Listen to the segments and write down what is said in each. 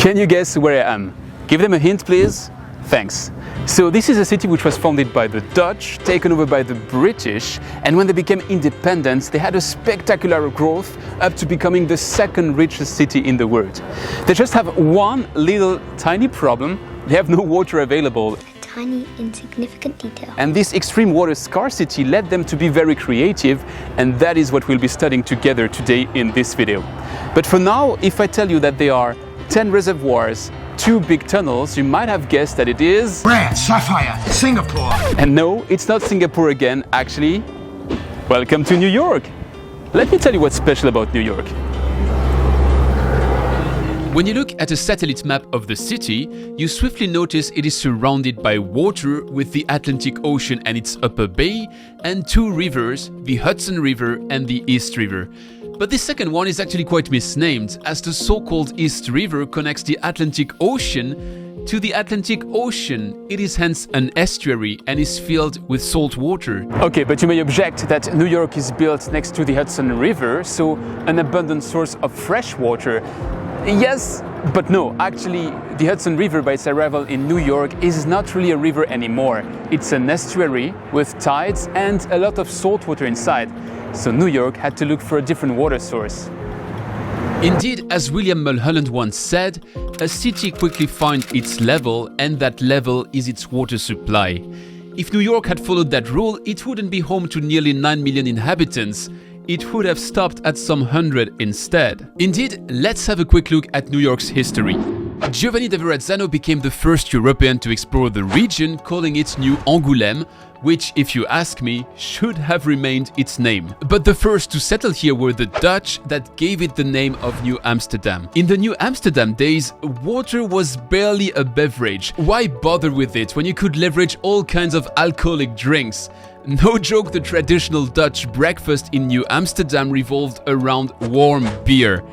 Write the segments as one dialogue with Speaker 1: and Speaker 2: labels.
Speaker 1: Can you guess where I am? Give them a hint, please. Thanks. So this is a city which was founded by the Dutch, taken over by the British, and when they became independent, they had a spectacular growth up to becoming the second richest city in the world. They just have one little tiny problem: they have no water available.
Speaker 2: A tiny, insignificant detail.
Speaker 1: And this extreme water scarcity led them to be very creative, and that is what we'll be studying together today in this video. But for now, if I tell you that there are 10 reservoirs, 2 big tunnels, you might have guessed that it is...
Speaker 3: France, Sapphire, Singapore.
Speaker 1: And no, it's not Singapore again, actually. Welcome to New York. Let me tell you what's special about New York. When you look at a satellite map of the city, you swiftly notice it is surrounded by water with the Atlantic Ocean and its upper bay, and 2 rivers, the Hudson River and the East River. But this second one is actually quite misnamed, as the so-called East River connects the Atlantic Ocean to the Atlantic Ocean. It is hence an estuary and is filled with salt water. Okay, but you may object that New York is built next to the Hudson River, so an abundant source of fresh water. Yes, but no, actually the Hudson River by its arrival in New York is not really a river anymore. It's an estuary with tides and a lot of salt water inside. So New York had to look for a different water source. Indeed, as William Mulholland once said, a city quickly finds its level, and that level is its water supply. If New York had followed that rule, it wouldn't be home to nearly 9 million inhabitants. It would have stopped at some 100 instead. Indeed, let's have a quick look at New York's history. Giovanni da Verrazzano became the first European to explore the region, calling it New Angoulême, which, if you ask me, should have remained its name. But the first to settle here were the Dutch, that gave it the name of New Amsterdam. In the New Amsterdam days, water was barely a beverage. Why bother with it when you could leverage all kinds of alcoholic drinks? No joke, the traditional Dutch breakfast in New Amsterdam revolved around warm beer.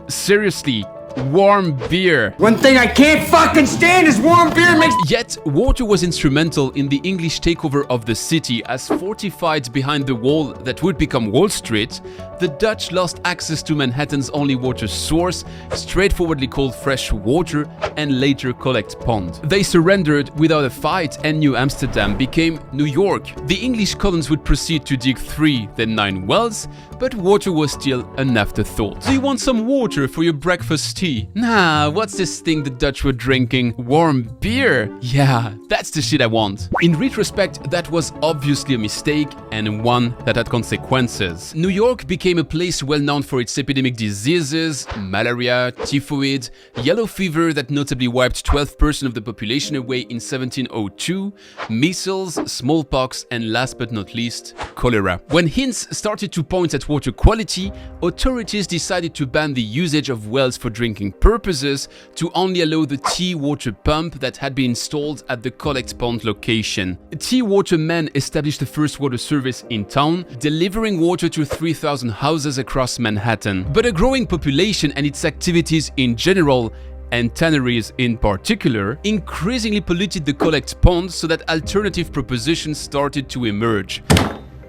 Speaker 1: Seriously, warm beer.
Speaker 3: One thing I can't fucking stand is warm beer makes...
Speaker 1: Yet, water was instrumental in the English takeover of the city, as fortified behind the wall that would become Wall Street, the Dutch lost access to Manhattan's only water source, straightforwardly called fresh water, and later Collect Pond. They surrendered without a fight, and New Amsterdam became New York. The English colons would proceed to dig 3, then 9 wells, but water was still an afterthought. Do you want some water for your breakfast tea? Nah, what's this thing the Dutch were drinking? Warm beer? Yeah, that's the shit I want. In retrospect, that was obviously a mistake, and one that had consequences. New York became a place well known for its epidemic diseases: malaria, typhoid, yellow fever that notably wiped 12% of the population away in 1702, measles, smallpox, and last but not least, cholera. When hints started to point at water quality, authorities decided to ban the usage of wells for drinking purposes, to only allow the tea water pump that had been installed at the Collect Pond location. Tea water men established the first water service in town, delivering water to 3,000 houses across Manhattan. But a growing population and its activities in general, and tanneries in particular, increasingly polluted the Collect Pond, so that alternative propositions started to emerge.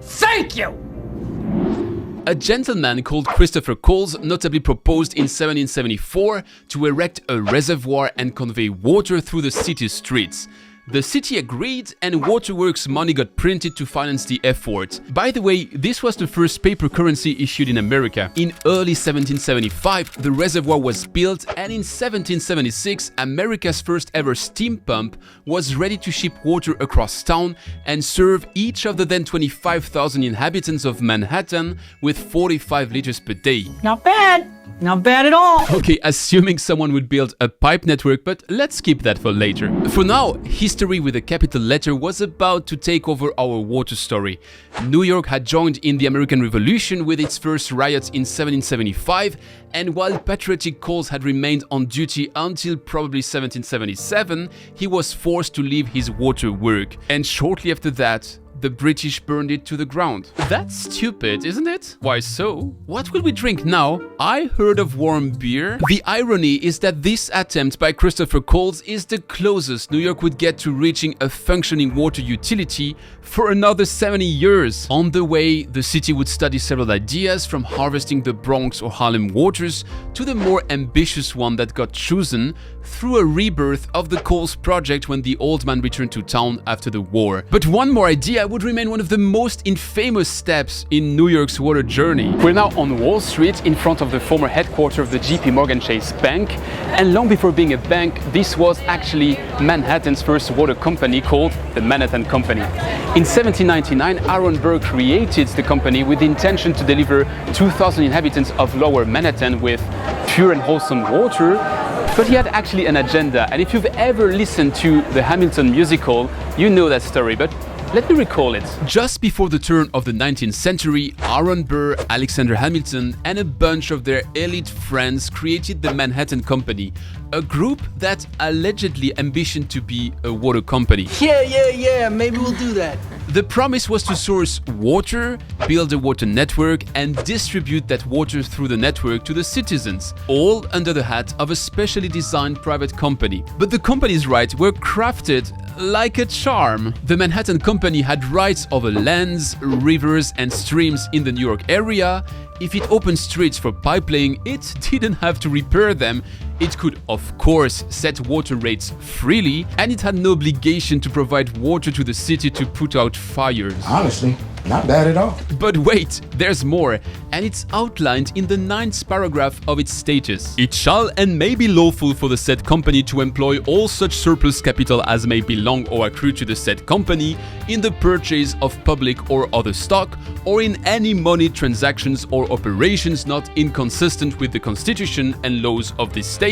Speaker 3: Thank you!
Speaker 1: A gentleman called Christopher Colles notably proposed in 1774 to erect a reservoir and convey water through the city streets. The city agreed, and waterworks money got printed to finance the effort. By the way, this was the first paper currency issued in America. In early 1775, the reservoir was built, and in 1776, America's first ever steam pump was ready to ship water across town and serve each of the then 25,000 inhabitants of Manhattan with 45 liters per day.
Speaker 4: Not bad. Not bad at all.
Speaker 1: Okay, assuming someone would build a pipe network, but let's keep that for later. For now, history with a capital letter was about to take over our water story. New York had joined in the American Revolution with its first riots in 1775, and while patriotic Colles had remained on duty until probably 1777, he was forced to leave his water work. And shortly after that, the British burned it to the ground. That's stupid, isn't it? Why so? What will we drink now? I heard of warm beer. The irony is that this attempt by Christopher Colles is the closest New York would get to reaching a functioning water utility for another 70 years. On the way, the city would study several ideas, from harvesting the Bronx or Harlem waters to the more ambitious one that got chosen through a rebirth of the Colles project when the old man returned to town after the war. But one more idea would remain one of the most infamous steps in New York's water journey. We're now on Wall Street in front of the former headquarters of the JP Morgan Chase Bank, and long before being a bank, this was actually Manhattan's first water company called the Manhattan Company. In 1799, Aaron Burr created the company with the intention to deliver 2,000 inhabitants of Lower Manhattan with pure and wholesome water. But he had actually an agenda, and if you've ever listened to the Hamilton musical, you know that story, but let me recall it. Just before the turn of the 19th century, Aaron Burr, Alexander Hamilton, and a bunch of their elite friends created the Manhattan Company, a group that allegedly ambitioned to be a water company.
Speaker 5: Yeah, maybe we'll do that.
Speaker 1: The promise was to source water, build a water network, and distribute that water through the network to the citizens, all under the hat of a specially designed private company. But the company's rights were crafted like a charm. The Manhattan Company had rights over lands, rivers, and streams in the New York area. If it opened streets for pipelaying, it didn't have to repair them. It could, of course, set water rates freely, and it had no obligation to provide water to the city to put out fires.
Speaker 6: Honestly, not bad at all.
Speaker 1: But wait, there's more, and it's outlined in the 9th paragraph of its status. It shall and may be lawful for the said company to employ all such surplus capital as may belong or accrue to the said company in the purchase of public or other stock, or in any money transactions or operations not inconsistent with the Constitution and laws of this state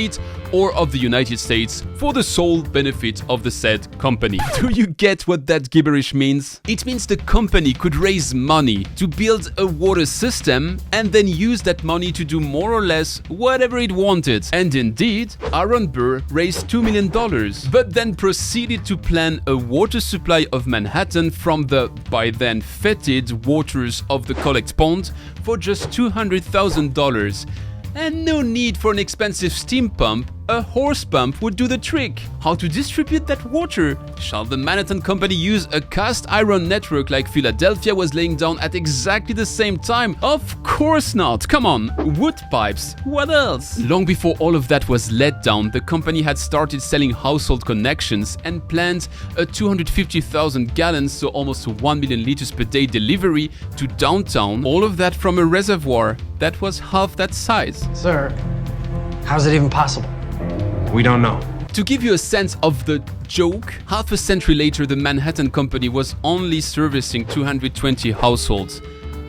Speaker 1: or of the United States, for the sole benefit of the said company. Do you get what that gibberish means? It means the company could raise money to build a water system and then use that money to do more or less whatever it wanted. And indeed, Aaron Burr raised $2 million, but then proceeded to plan a water supply of Manhattan from the, by then fetid, waters of the Collect Pond for just $200,000. And no need for an expensive steam pump, a horse pump would do the trick. How to distribute that water? Shall the Manhattan Company use a cast iron network like Philadelphia was laying down at exactly the same time? Of course not! Come on, wood pipes, what else? Long before all of that was let down, the company had started selling household connections and planned a 250,000 gallons, so almost 1 million liters per day delivery to downtown, all of that from a reservoir that was half that size.
Speaker 5: Sir, how's it even possible?
Speaker 6: We don't know.
Speaker 1: To give you a sense of the joke, half a century later the Manhattan Company was only servicing 220 households,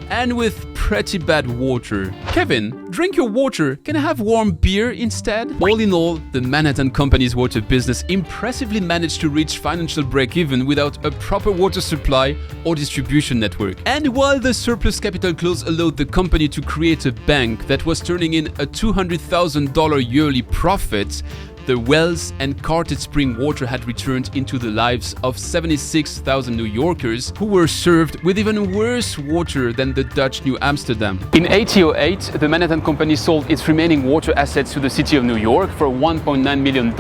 Speaker 1: and with pretty bad water. Kevin, drink your water. Can I have warm beer instead? All in all, the Manhattan Company's water business impressively managed to reach financial break-even without a proper water supply or distribution network. And while the surplus capital clause allowed the company to create a bank that was turning in a $200,000 yearly profit, the wells and carted spring water had returned into the lives of 76,000 New Yorkers who were served with even worse water than the Dutch New Amsterdam. In 1808, the Manhattan Company sold its remaining water assets to the city of New York for $1.9 million.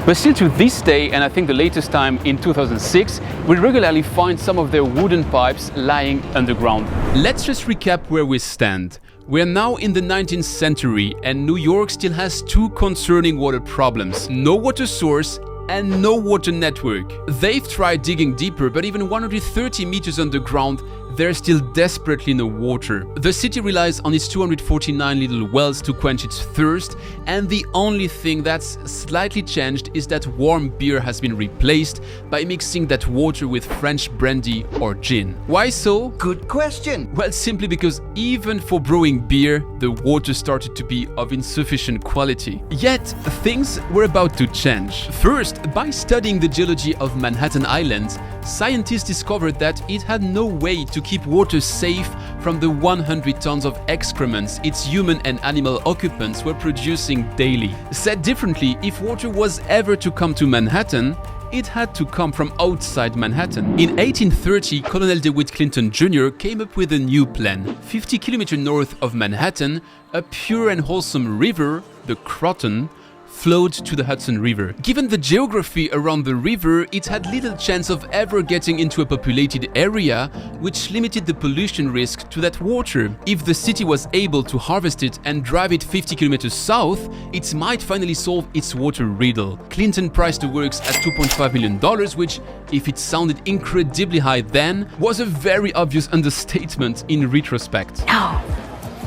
Speaker 1: But still to this day, and I think the latest time in 2006, we regularly find some of their wooden pipes lying underground. Let's just recap where we stand. We're now in the 19th century, and New York still has two concerning water problems: no water source and no water network. They've tried digging deeper, but even 130 meters underground, there's still desperately no water. The city relies on its 249 little wells to quench its thirst, and the only thing that's slightly changed is that warm beer has been replaced by mixing that water with French brandy or gin. Why so?
Speaker 5: Good question.
Speaker 1: Well, simply because even for brewing beer, the water started to be of insufficient quality. Yet, things were about to change. First, by studying the geology of Manhattan Island, scientists discovered that it had no way to keep water safe from the 100 tons of excrements its human and animal occupants were producing daily. Said differently, if water was ever to come to Manhattan, it had to come from outside Manhattan. In 1830, Colonel DeWitt Clinton Jr. came up with a new plan. 50 kilometers north of Manhattan, a pure and wholesome river, the Croton, flowed to the Hudson River. Given the geography around the river, it had little chance of ever getting into a populated area, which limited the pollution risk to that water. If the city was able to harvest it and drive it 50 kilometers south, it might finally solve its water riddle. Clinton priced the works at $2.5 million, which, if it sounded incredibly high then, was a very obvious understatement in retrospect.
Speaker 2: No,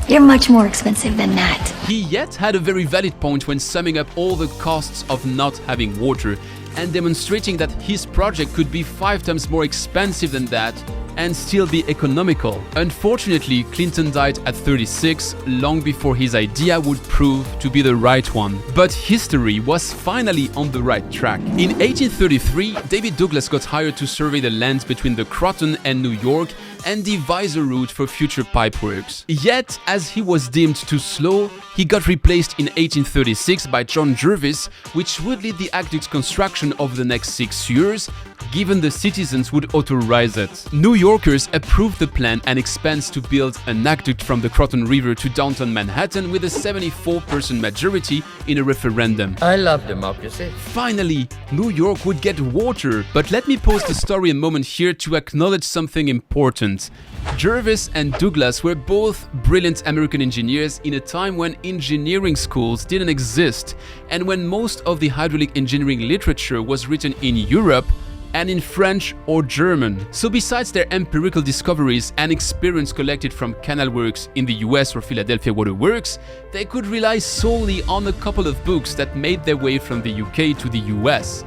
Speaker 2: you're much more expensive than that.
Speaker 1: He yet had a very valid point when summing up all the costs of not having water and demonstrating that his project could be 5 times more expensive than that and still be economical. Unfortunately, Clinton died at 36, long before his idea would prove to be the right one. But history was finally on the right track. In 1833, David Douglas got hired to survey the land between the Croton and New York and devise a route for future pipeworks. Yet, as he was deemed too slow, he got replaced in 1836 by John Jervis, which would lead the aqueduct's construction over the next 6 years, given the citizens would authorize it. New Yorkers approved the plan and expense to build an aqueduct from the Croton River to downtown Manhattan with a 74% majority in a referendum.
Speaker 7: I love democracy.
Speaker 1: Finally, New York would get water. But let me pause the story a moment here to acknowledge something important. Jervis and Douglas were both brilliant American engineers in a time when engineering schools didn't exist and when most of the hydraulic engineering literature was written in Europe and in French or German. So besides their empirical discoveries and experience collected from canal works in the US or Philadelphia Water Works, they could rely solely on a couple of books that made their way from the UK to the US.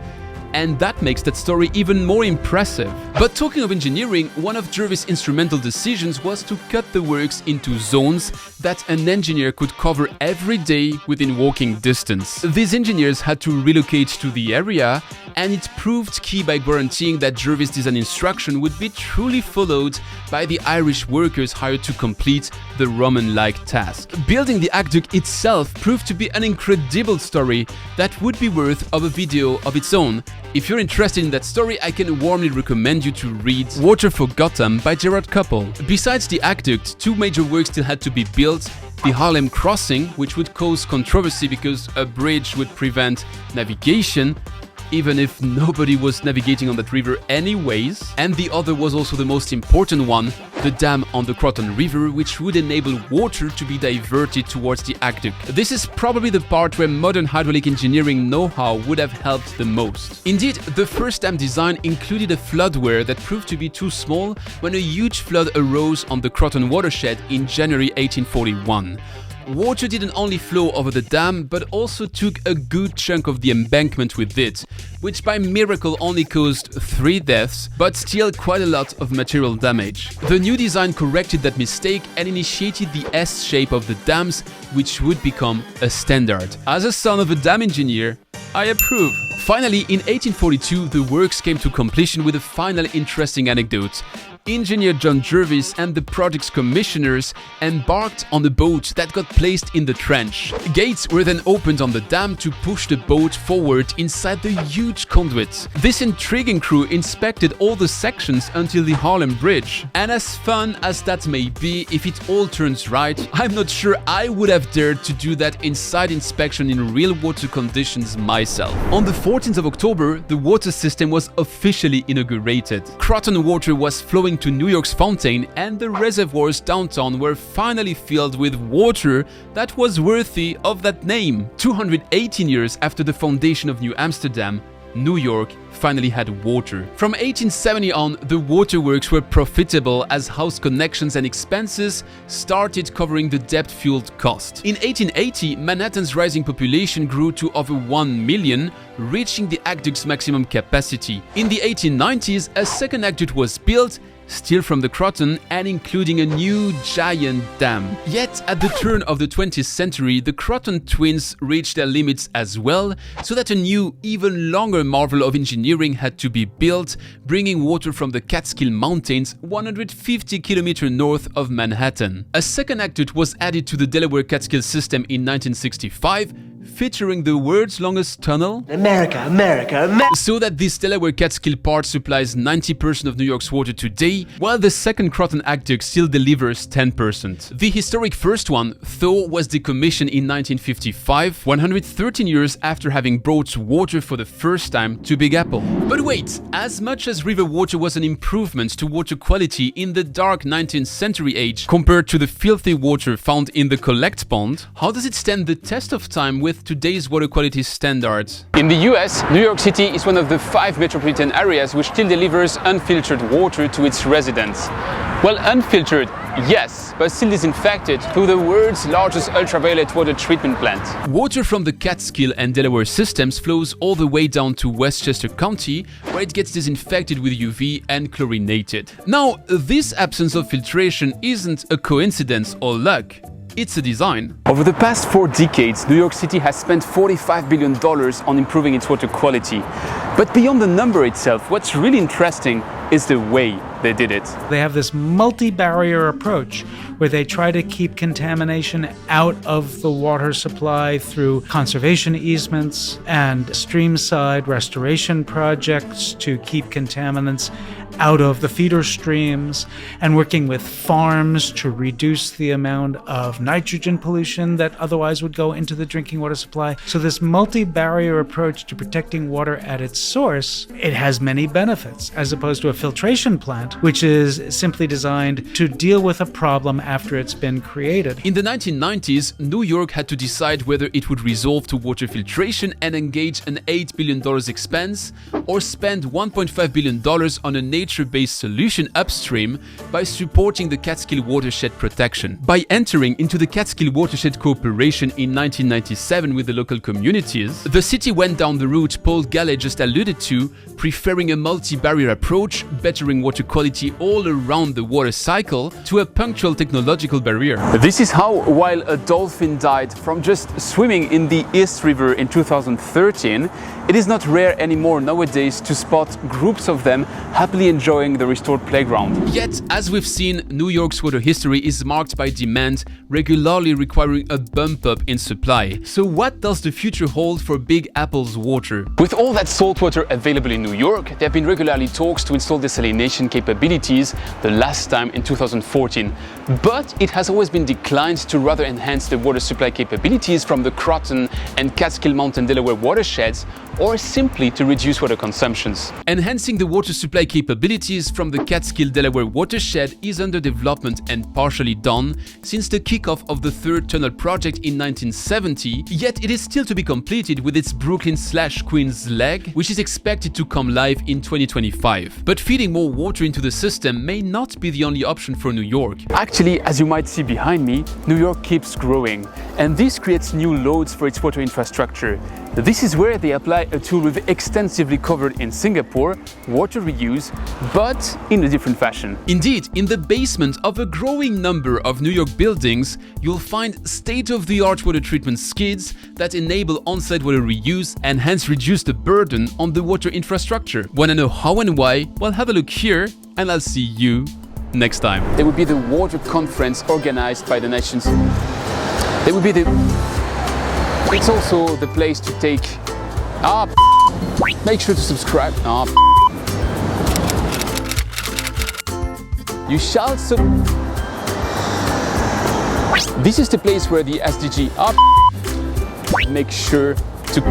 Speaker 1: And that makes that story even more impressive. But talking of engineering, one of Jervis' instrumental decisions was to cut the works into zones that an engineer could cover every day within walking distance. These engineers had to relocate to the area, and it proved key by guaranteeing that Jervis' design instruction would be truly followed by the Irish workers hired to complete the Roman-like task. Building the aqueduct itself proved to be an incredible story that would be worth of a video of its own. If you're interested in that story, I can warmly recommend you to read Water for Gotham by Gerard Couple. Besides the aqueduct, 2 major works still had to be built. The Harlem Crossing, which would cause controversy because a bridge would prevent navigation, even if nobody was navigating on that river anyways. And the other was also the most important one, the dam on the Croton River, which would enable water to be diverted towards the aqueduct. This is probably the part where modern hydraulic engineering know-how would have helped the most. Indeed, the first dam design included a floodware that proved to be too small when a huge flood arose on the Croton watershed in January 1841. Water didn't only flow over the dam, but also took a good chunk of the embankment with it, which by miracle only caused 3 deaths, but still quite a lot of material damage. The new design corrected that mistake and initiated the S shape of the dams, which would become a standard. As a son of a dam engineer, I approve. Finally, in 1842, the works came to completion with a final interesting anecdote. Engineer John Jervis and the project's commissioners embarked on a boat that got placed in the trench. Gates were then opened on the dam to push the boat forward inside the huge conduit. This intriguing crew inspected all the sections until the Harlem Bridge. And as fun as that may be, if it all turns right, I'm not sure I would have dared to do that inside inspection in real water conditions myself. On the 14th of October, the water system was officially inaugurated. Croton water was flowing to New York's fountain, and the reservoirs downtown were finally filled with water that was worthy of that name. 218 years after the foundation of New Amsterdam, New York finally had water. From 1870 on, the waterworks were profitable as house connections and expenses started covering the debt-fueled cost. In 1880, Manhattan's rising population grew to over 1 million, reaching the aqueduct's maximum capacity. In the 1890s, a second aqueduct was built, still from the Croton, and including a new giant dam. Yet, at the turn of the 20th century, the Croton twins reached their limits as well, so that a new, even longer marvel of engineering had to be built, bringing water from the Catskill Mountains 150 kilometers north of Manhattan. A second aqueduct was added to the Delaware Catskill system in 1965, featuring the world's longest tunnel,
Speaker 5: America.
Speaker 1: so that this Delaware Catskill part supplies 90% of New York's water today, while the second Croton aqueduct still delivers 10%. The historic first one, though, was decommissioned in 1955, 113 years after having brought water for the first time to Big Apple. But wait, as much as river water was an improvement to water quality in the dark 19th century age compared to the filthy water found in the collect pond, how does it stand the test of time with today's water quality standards? In the US, New York City is one of the 5 metropolitan areas which still delivers unfiltered water to its residents. Well, unfiltered, yes, but still disinfected through the world's largest ultraviolet water treatment plant. Water from the Catskill and Delaware systems flows all the way down to Westchester County, where it gets disinfected with UV and chlorinated. Now, this absence of filtration isn't a coincidence or luck. It's a design. Over the past 4 decades, New York City has spent $45 billion on improving its water quality. But beyond the number itself, what's really interesting is the way they did it.
Speaker 7: They have this multi-barrier approach where they try to keep contamination out of the water supply through conservation easements and streamside restoration projects to keep contaminants out of the feeder streams, and working with farms to reduce the amount of nitrogen pollution that otherwise would go into the drinking water supply. So this multi-barrier approach to protecting water at its source, it has many benefits, as opposed to a filtration plant, which is simply designed to deal with a problem after it's been created. In the 1990s, New York had to decide whether it would resolve to water filtration and engage an $8 billion expense, or spend $1.5 billion on a nature-based solution upstream by supporting the Catskill watershed protection. By entering into the Catskill Watershed Cooperation in 1997 with the local communities, the city went down the route Paul Gallet just alluded to, preferring a multi-barrier approach, bettering water quality all around the water cycle, to a punctual technological barrier. This is how, while a dolphin died from just swimming in the East River in 2013, it is not rare anymore nowadays to spot groups of them happily enjoying the restored playground. Yet, as we've seen, New York's water history is marked by demand, regularly requiring a bump up in supply. So what does the future hold for Big Apple's water? With all that salt water available in New York, there have been regularly talks to install desalination capabilities, the last time in 2014. But it has always been declined to rather enhance the water supply capabilities from the Croton and Catskill Mountain Delaware watersheds, or simply to reduce water consumptions. Enhancing the water supply capabilities from the Catskill Delaware watershed is under development and partially done since the kickoff of the third tunnel project in 1970, yet it is still to be completed with its Brooklyn/Queens leg, which is expected to come live in 2025. But feeding more water into the system may not be the only option for New York. Actually, as you might see behind me, New York keeps growing, and this creates new loads for its water infrastructure. This is where they apply a tool we've extensively covered in Singapore, water reuse, but in a different fashion. Indeed, in the basement of a growing number of New York buildings, you'll find state-of-the-art water treatment skids that enable on-site water reuse and hence reduce the burden on the water infrastructure. Wanna know how and why? Well, have a look here, and I'll see you next time. There will be the water conference organized by the nations. There will be It's also the place to take... Make sure to subscribe. You shall This is the place where the SDG... Make sure to...